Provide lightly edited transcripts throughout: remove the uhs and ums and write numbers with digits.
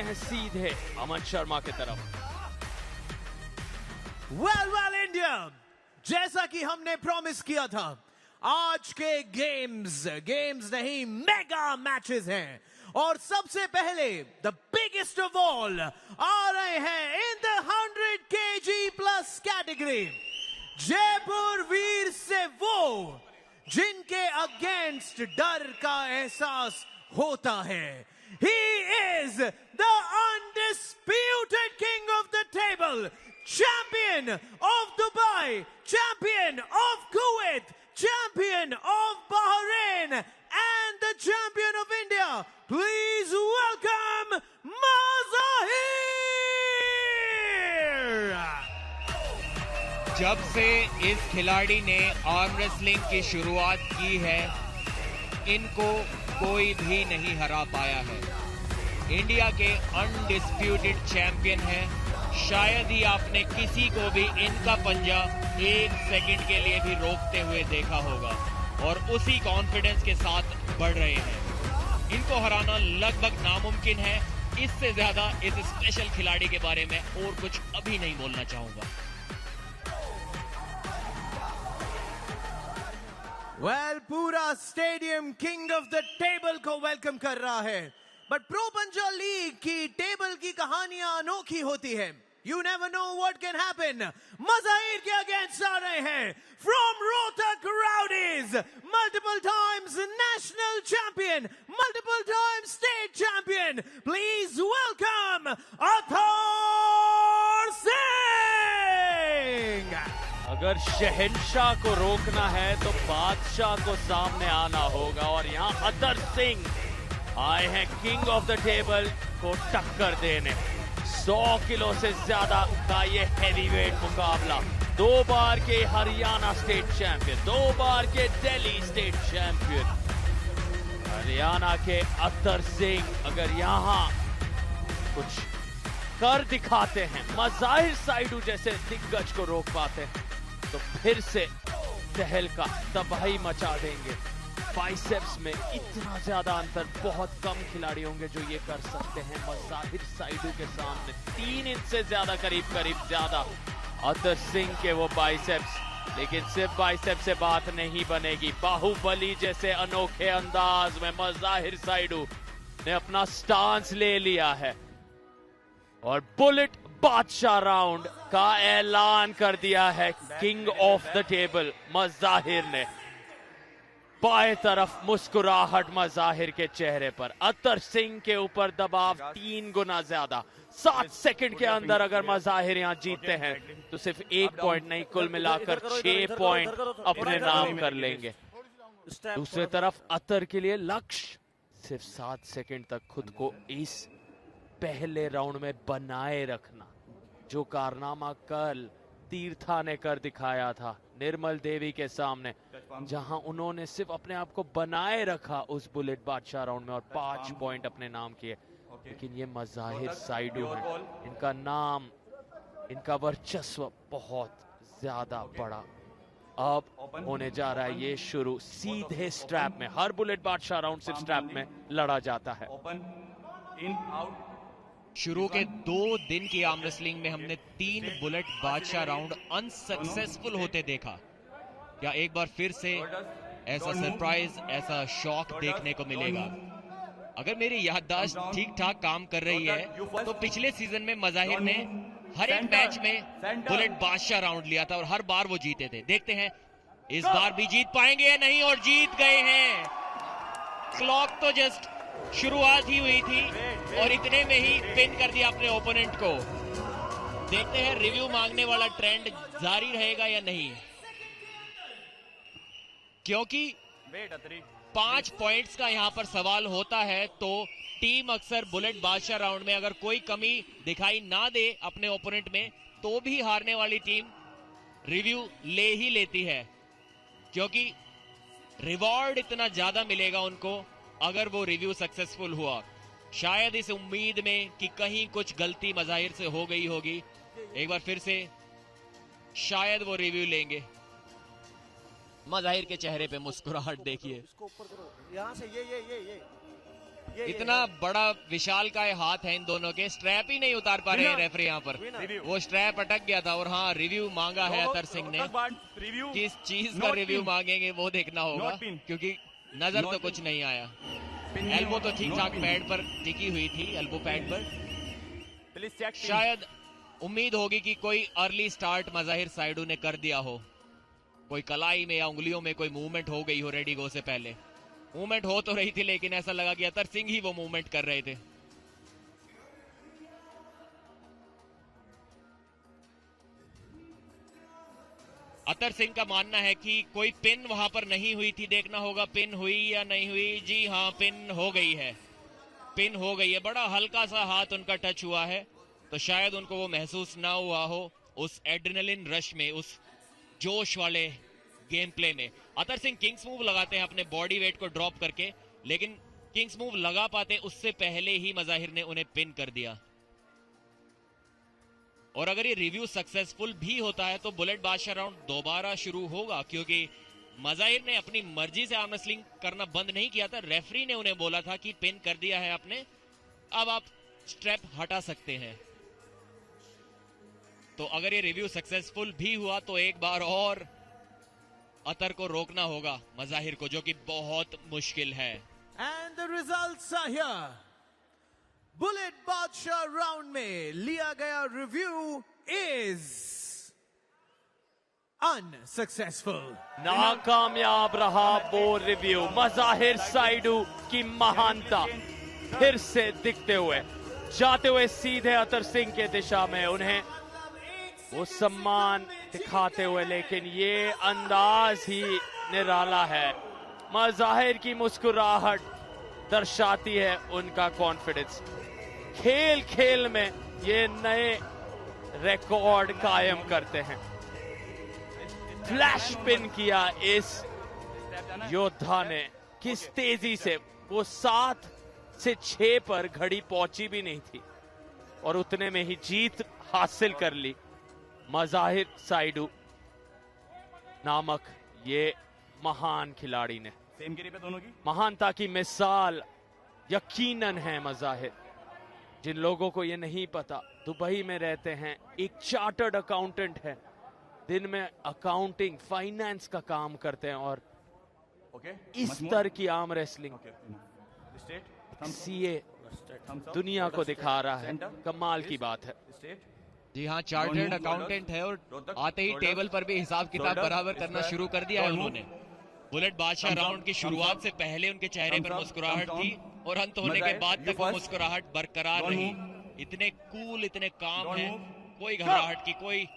हैं सीधे अमन शर्मा की तरफ। वेल इंडिया, जैसा कि हमने प्रॉमिस किया था, आज के गेम्स नहीं मेगा मैचेस हैं और सबसे पहले द बिगेस्ट ऑफ ऑल आ रहे हैं in the 100 kg plus category. Jaipur वीर से वो जिनके अगेंस्ट डर का एहसास होता है। He is the undisputed king of the table, champion of Dubai, champion of Kuwait, champion of Bahrain, and the champion of India. Please welcome Mazahir! जब से इस खिलाड़ी ने आर्म रेसलिंग की शुरुआत की है, इनको कोई भी नहीं हरा पाया है। इंडिया के अनडिस्प्यूटेड चैंपियन हैं। शायद ही आपने किसी को भी इनका पंजा एक सेकंड के लिए भी रोकते हुए देखा होगा और उसी कॉन्फिडेंस के साथ बढ़ रहे हैं। इनको हराना लगभग नामुमकिन है। इससे ज्यादा इस स्पेशल खिलाड़ी के बारे में और कुछ अभी नहीं बोलना चाहूंगा। पूरा stadium king of the table को वेलकम कर रहा है। बट प्रो पंजाब लीग की टेबल की कहानियां अनोखी होती है। You never know what can happen. Mazahir के अगेंस्ट आ रहे हैं from Rohtak rowdies, multiple times national champion, multiple times state champion. Please welcome Athar Singh. अगर शहंशाह को रोकना है तो बादशाह को सामने आना होगा और यहाँ अतर सिंह आए हैं किंग ऑफ द टेबल को टक्कर देने। 100 किलो से ज्यादा का ये हैवीवेट मुकाबला। 2 बार के हरियाणा स्टेट चैंपियन, 2 बार के दिल्ली स्टेट चैंपियन हरियाणा के अतर सिंह अगर यहाँ कुछ कर दिखाते हैं, मज़ाहिर साइडू जैसे दिग्गज को रोक पाते हैं, तो फिर से तहलका तबाही मचा देंगे। बाइसेप्स में इतना ज्यादा अंतर बहुत कम खिलाड़ी होंगे जो ये कर सकते हैं। मज़ाहिर साइडू के सामने 3 इंच से ज्यादा करीब ज्यादा अतर सिंह के वो बाइसेप्स, लेकिन सिर्फ बाइसेप्स से बात नहीं बनेगी। बाहुबली जैसे अनोखे अंदाज में मज़ाहिर साइडू ने अपना स्टांस ले लिया है और बुलेट बादशाह राउंड का ऐलान कर दिया है king of the table Mazahir ने। बाएं तरफ मुस्कुराहट मज़ाहिर के चेहरे पर, अतर सिंह के ऊपर दबाव 3 गुना ज्यादा। 7 सेकंड के अंदर अगर मज़ाहिर यहां जीतते हैं तो सिर्फ 1 पॉइंट नहीं, कुल मिलाकर 6 पॉइंट अपने नाम कर लेंगे। दूसरी तरफ अतर के लिए लक्ष्य सिर्फ 7 सेकंड तक खुद को इस पहले राउंड में बनाए रखना, जो कारनामा कल तीर्था ने कर दिखाया था निर्मल देवी के सामने, जहां उन्होंने सिर्फ अपने आप को बनाए रखा उस बुलेट बादशाह राउंड में और 5 पॉइंट अपने नाम किए। लेकिन ये मज़ाहिर साइडू हैं, इनका नाम, इनका वर्चस्व बहुत ज्यादा बड़ा। अब होने जा रहा है ये शुरू सीधे स्ट्रैप में। हर बुलेट बादशाह राउंड सिर्फ स्ट्रैप में लड़ा जाता है। शुरू के 2 दिन की आर्म रेसलिंग में हमने 3 बुलेट बादशाह राउंड अनसक्सेसफुल होते देखा। क्या एक बार फिर से ऐसा सरप्राइज, ऐसा शॉक देखने को मिलेगा? अगर मेरी याददाश्त ठीक ठाक काम कर रही है तो पिछले सीजन में मज़ाहिर ने हर एक मैच में बुलेट बादशाह राउंड लिया था और हर बार वो जीते थे। देखते हैं इस बार भी जीत पाएंगे या नहीं, और जीत गए हैं। क्लॉक तो जस्ट शुरुआत ही हुई थी और इतने में ही पिन कर दिया अपने ओपोनेंट को। देखते हैं रिव्यू मांगने वाला ट्रेंड जारी रहेगा या नहीं, क्योंकि 5 पॉइंट्स का यहां पर सवाल होता है तो टीम अक्सर बुलेट बादशाह राउंड में अगर कोई कमी दिखाई ना दे अपने ओपोनेंट में तो भी हारने वाली टीम रिव्यू ले ही लेती है, क्योंकि रिवॉर्ड इतना ज्यादा मिलेगा उनको अगर वो रिव्यू सक्सेसफुल हुआ। शायद इस उम्मीद में कि कहीं कुछ गलती मज़ाहिर से हो गई होगी, एक बार फिर से शायद वो रिव्यू लेंगे। मज़ाहिर के चेहरे पे मुस्कुराहट देखिए। यहाँ से ये इतना बड़ा विशाल का हाथ है इन दोनों के, स्ट्रैप ही नहीं उतार पा रहे हैं रेफरी यहाँ पर। वो स्ट्रैप अटक गया था और हाँ रिव्यू मांगा है अतर सिंह ने। किस चीज का रिव्यू मांगेंगे वो देखना होगा, क्योंकि नजर तो कुछ नहीं आया। एल्बो तो ठीक ठाक पैड पर टिकी हुई थी, एल्बो पैड पर। शायद उम्मीद होगी कि कोई अर्ली स्टार्ट मज़ाहिर साइडू ने कर दिया हो, कोई कलाई में या उंगलियों में कोई मूवमेंट हो गई हो रेडी गो से पहले। मूवमेंट हो तो रही थी लेकिन ऐसा लगा कि अतर सिंह ही वो मूवमेंट कर रहे थे। अतर सिंह का मानना है कि कोई पिन वहां पर नहीं हुई थी, देखना होगा पिन हुई या नहीं हुई। जी हाँ, पिन हो गई है, पिन हो गई है। बड़ा हल्का सा हाथ उनका टच हुआ है, तो शायद उनको वो महसूस ना हुआ हो उस एड्रेनलिन रश में, उस जोश वाले गेम प्ले में। अतर सिंह किंग्स मूव लगाते हैं अपने बॉडी वेट को ड्रॉप करके, लेकिन किंग्स मूव लगा पाते उससे पहले ही मज़ाहिर ने उन्हें पिन कर दिया। और अगर ये रिव्यू सक्सेसफुल भी होता है तो बुलेट बादशाह राउंड दोबारा शुरू होगा, क्योंकि मज़ाहिर ने अपनी मर्जी से आर्म रेसलिंग करना बंद नहीं किया था। रेफरी ने उन्हें बोला था कि पिन कर दिया है आपने, अब आप स्ट्रैप हटा सकते हैं। तो अगर ये रिव्यू सक्सेसफुल भी हुआ तो एक बार और अतर को रोकना होगा मज़ाहिर को, जो कि बहुत मुश्किल है। And the results are here. Bullet बादशाह राउंड में लिया गया रिव्यू इज अनसक्सेसफुल। नाकामयाब रहा वो रिव्यू। मज़ाहिर साइडू की महानता फिर से दिखते हुए, जाते हुए सीधे अतर सिंह के दिशा में, उन्हें वो सम्मान दिखाते हुए, लेकिन ये अंदाज ही निराला है। मज़ाहिर की मुस्कुराहट दर्शाती है उनका कॉन्फिडेंस। खेल खेल में ये नए रिकॉर्ड कायम करते हैं। फ्लैश पिन किया इस योद्धा ने, किस तेजी से, वो 7 से 6 पर घड़ी पहुंची भी नहीं थी और उतने में ही जीत हासिल कर ली मज़ाहिर साइडू नामक ये महान खिलाड़ी ने। सेम गिरी पे दोनों की महानता की मिसाल यकीनन है मज़ाहिर। जिन लोगों को ये नहीं पता, दुबई में रहते हैं, एक चार्टर्ड अकाउंटेंट है, दिन में अकाउंटिंग फाइनेंस का काम करते हैं और इस स्तर की आर्म रेसलिंग सीए दुनिया को दिखा रहा है। कमाल की बात है। जी हाँ, चार्टर्ड अकाउंटेंट है और आते ही टेबल पर भी हिसाब किताब बराबर करना शुरू कर दिया है उन्होंने। बुलेट बादशाह राउंड की शुरुआत से पहले उनके चेहरे पर मुस्कुराहट थी और अंत होने के बाद तक वो मुस्कुराहट बरकरार रही। इतने कूल, इतने काम है, कोई घबराहट की कोई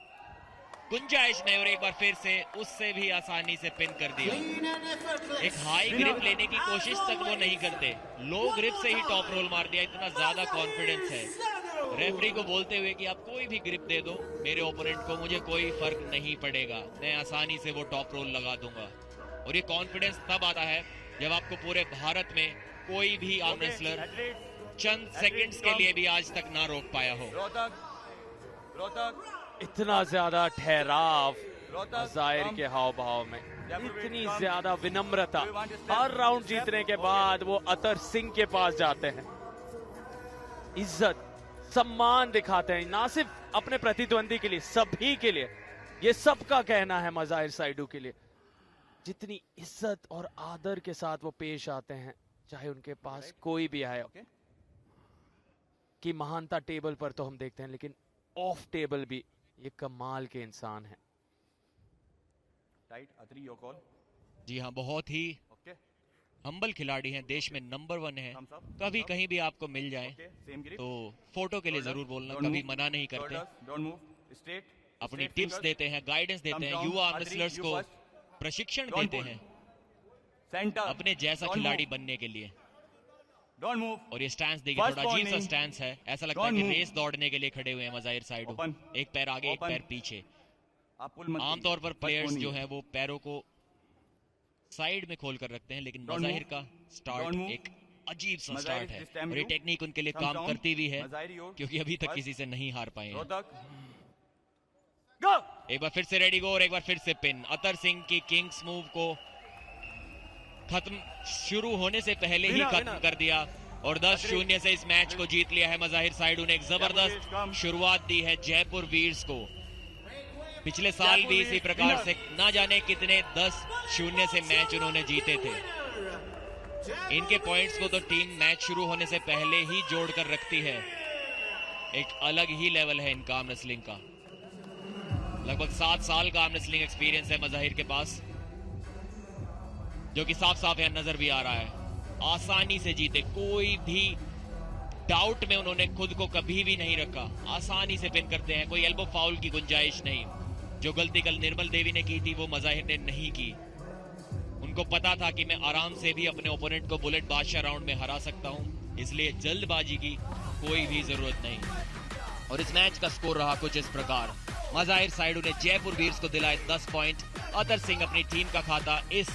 गुंजाइश नहीं। और एक बार फिर से उससे भी आसानी से पिन कर दिया। एक हाई ग्रिप लेने की कोशिश तक वो नहीं करते, लो ग्रिप से ही टॉप रोल मार दिया। इतना ज्यादा कॉन्फिडेंस है रेफरी को बोलते हुए कि आप कोई भी ग्रिप दे दो मेरे ओपोनेंट को, मुझे कोई फर्क नहीं पड़ेगा, मैं आसानी से वो टॉप रोल लगा दूंगा। और ये कॉन्फिडेंस तब आता है जब आपको पूरे भारत में कोई भी आर्म रेसलर चंद सेकंड्स के लिए भी आज तक ना रोक पाया हो। इतना ज्यादा ठहराव मज़ाहिर के हाव भाव में, इतनी ज्यादा विनम्रता। हर राउंड जीतने के बाद वो अतर सिंह के पास जाते हैं, इज्जत सम्मान दिखाते हैं, ना सिर्फ अपने प्रतिद्वंदी के लिए, सभी के लिए। ये सबका कहना है मज़ाहिर साइडू के लिए। जितनी इज्जत और आदर के साथ वो पेश आते हैं, चाहे उनके पास कोई भी आए। कि महानता टेबल पर तो हम देखते हैं, लेकिन ऑफ टेबल भी ये कमाल के इंसान हैं। जी हाँ, बहुत ही हम्बल खिलाड़ी हैं, देश में नंबर 1 है। कभी कहीं भी आपको मिल जाए तो फोटो के लिए जरूर बोलना, कभी मना नहीं करते। अपनी टिप्स देते हैं, गाइडेंस देते हैं, युवा आर्म रेसलर्स को प्रशिक्षण देते हैं अपने जैसा खिलाड़ी बनने के लिए। और ये स्टैंस देखिए, थोड़ा अजीब सा स्टैंस है, ऐसा लगता है कि रेस दौड़ने के लिए खड़े हुए हैं मज़ाहिर साइडू। एक पैर आगे, एक पैर पीछे। आमतौर पर प्लेयर्स जो है वो पैरों को साइड में खोल कर रखते हैं, लेकिन मज़ाहिर का स्टार्ट एक अजीब सा स्टार्ट है और ये टेक्निक उनके लिए काम करती भी है, क्योंकि अभी तक किसी से नहीं हार पाए हैं। एक बार फिर से रेडी गो और एक बार फिर से पिन। अतर सिंह की किंग्स मूव को खत्म शुरू होने से पहले ही खत्म कर दिया और 10-0 से इस मैच को जीत लिया है मज़ाहिर साइडू ने। एक जबरदस्त शुरुआत दी है जयपुर वीर्स को। पिछले साल भी इसी प्रकार से ना जाने कितने 10-0 से मैच उन्होंने जीते थे। इनके पॉइंट्स को तो टीम मैच शुरू होने से पहले ही जोड़ कर रखती है। एक अलग ही लेवल है इनका आर्म रेसलिंग का। लगभग 7 साल का आर्म रेसलिंग एक्सपीरियंस है मज़ाहिर के पास, जो कि साफ साफ यहां नजर भी आ रहा है। आसानी से जीते, कोई भी डाउट में उन्होंने खुद को कभी भी नहीं रखा। आसानी से पिन करते हैं, कोई एल्बो फाउल की गुंजाइश नहीं। जो गलती कल निर्मल देवी ने की थी वो मज़ाहिर ने नहीं की। उनको पता था कि मैं आराम से भी अपने ओपोनेंट को बुलेट बादशाह राउंड में हरा सकता हूं, इसलिए जल्दबाजी की कोई भी जरूरत नहीं। और इस मैच का स्कोर रहा कुछ इस प्रकार। मज़ाहिर साइडू ने जयपुर वीर्स को दिलाए 10 पॉइंट। अतर सिंह अपनी टीम का खाता इस